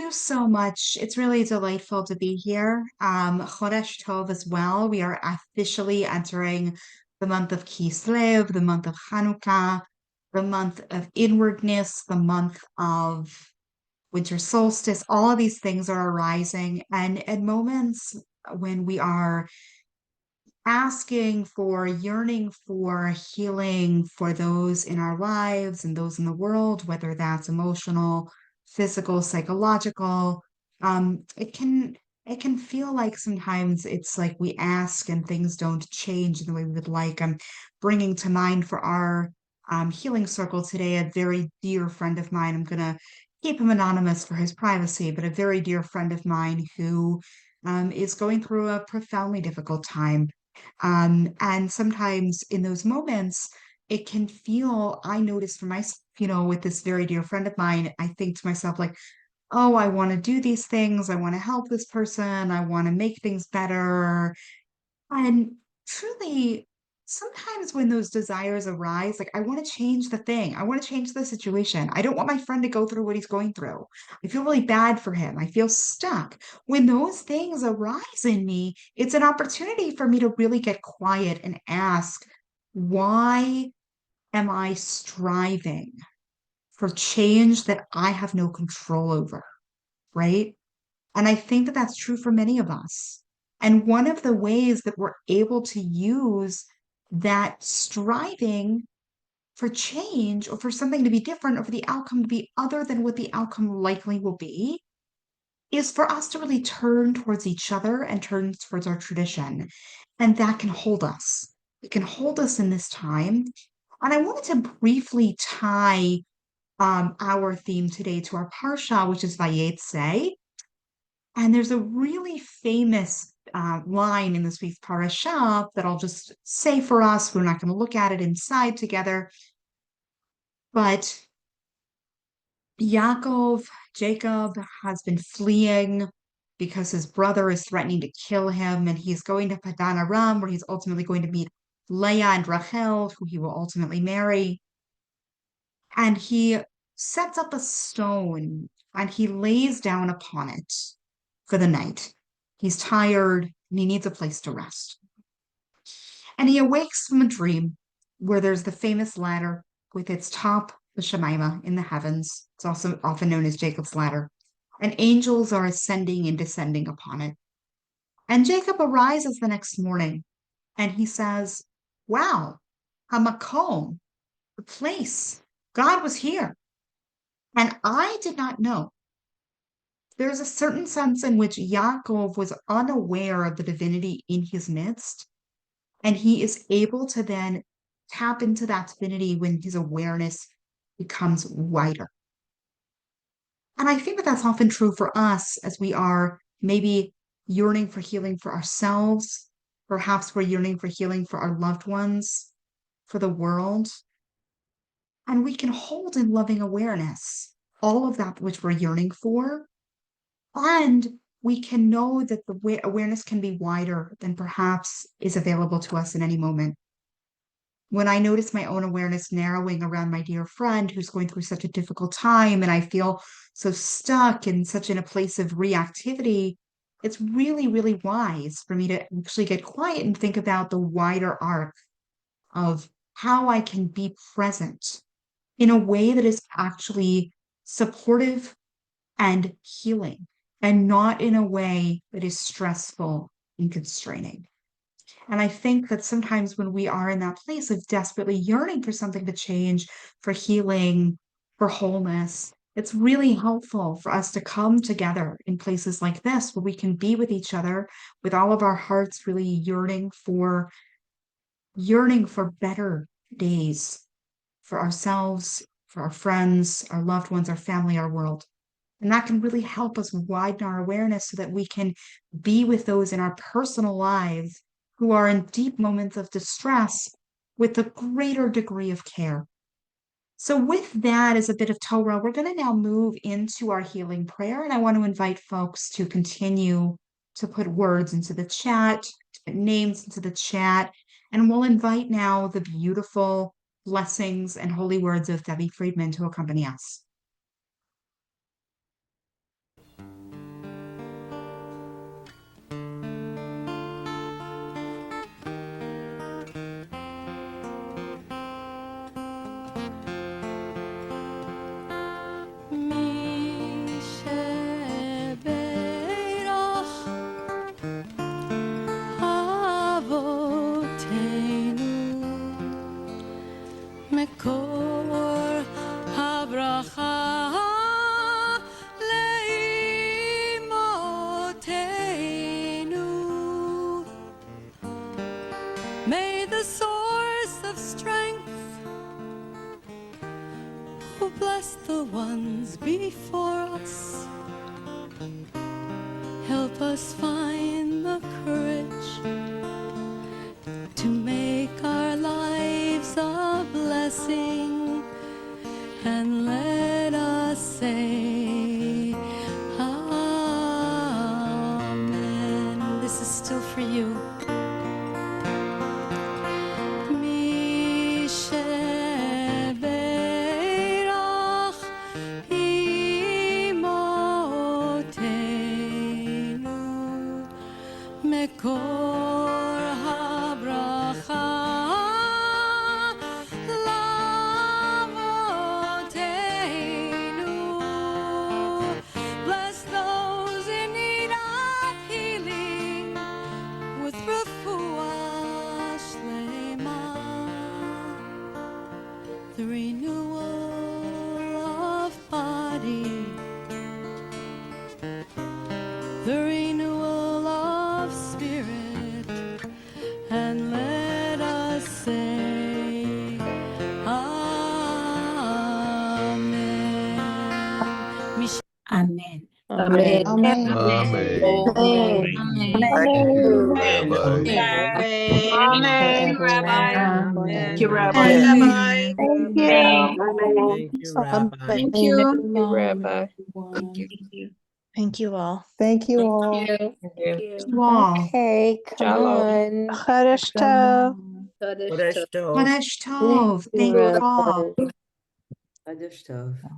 you so much. It's really delightful to be here. Chodesh Tov as well. We are officially entering the month of Kislev, the month of Hanukkah, the month of inwardness, the month of winter solstice. All of these things are arising, and at moments when we are asking for, yearning for healing for those in our lives and those in the world, whether that's emotional, physical, psychological. It can feel like sometimes it's like we ask and things don't change in the way we would like. I'm bringing to mind for our healing circle today a very dear friend of mine. I'm gonna keep him anonymous for his privacy, but a very dear friend of mine who is going through a profoundly difficult time, and sometimes in those moments, it can feel, I notice for myself, with this very dear friend of mine, I think to myself, like, oh, I want to do these things. I want to help this person. I want to make things better. And truly, sometimes when those desires arise, like I want to change the thing, I want to change the situation. I don't want my friend to go through what he's going through. I feel really bad for him. I feel stuck. When those things arise in me, it's an opportunity for me to really get quiet and ask, why am I striving for change that I have no control over? Right? And I think that that's true for many of us. And one of the ways that we're able to use that striving for change or for something to be different or for the outcome to be other than what the outcome likely will be is for us to really turn towards each other and turn towards our tradition. And that can hold us. It can hold us in this time. And I wanted to briefly tie our theme today to our parsha, which is Vayetze. And there's a really famous line in this week's parasha that I'll just say for us. We're not going to look at it inside together, but Jacob, has been fleeing because his brother is threatening to kill him, and he's going to Padan Aram, where he's ultimately going to meet Leah and Rachel, who he will ultimately marry. And he sets up a stone and he lays down upon it for the night. He's tired and he needs a place to rest. And he awakes from a dream where there's the famous ladder with its top, the Shemaima, in the heavens. It's also often known as Jacob's ladder. And angels are ascending and descending upon it. And Jacob arises the next morning and he says, wow, Hamakom, the place. God was here. And I did not know. There's a certain sense in which Yaakov was unaware of the divinity in his midst, and he is able to then tap into that divinity when his awareness becomes wider. And I think that that's often true for us as we are maybe yearning for healing for ourselves. Perhaps we're yearning for healing for our loved ones, for the world. And we can hold in loving awareness all of that which we're yearning for. And we can know that the awareness can be wider than perhaps is available to us in any moment. When I notice my own awareness narrowing around my dear friend who's going through such a difficult time, and I feel so stuck and such in a place of reactivity, it's really, really wise for me to actually get quiet and think about the wider arc of how I can be present in a way that is actually supportive and healing, and not in a way that is stressful and constraining. And I think that sometimes when we are in that place of desperately yearning for something to change, for healing, for wholeness, it's really helpful for us to come together in places like this where we can be with each other with all of our hearts really yearning for better days for ourselves, for our friends, our loved ones, our family, our world. And that can really help us widen our awareness so that we can be with those in our personal lives who are in deep moments of distress with a greater degree of care. So, with that as a bit of Torah, we're going to now move into our healing prayer. And I want to invite folks to continue to put words into the chat, to put names into the chat. And we'll invite now the beautiful blessings and holy words of Debbie Friedman to accompany us. May the source of strength who bless the ones before us help us find the courage to make our lives a blessing, and let us say amen. This is still for you. Mi Sheberach imotenu mekor habracha lavotenu. Bless those in need of healing with refuah shlema, the renewal of body, the renewal of spirit, and let us say amen. Mi Amen. Amen. Amen. Amen. Thank you, Amen. Rabbi. Amen. Rabbi. Thank you, Rabbi. Amen. Thank you. Thank you, Rabbi. Thank you. Rabbi. Thank you all. Thank you all. You all. Okay, come on. Chodesh Tov. Kodesh Tov. Chodesh Tov. Thank Rabbi. God. Adishtav.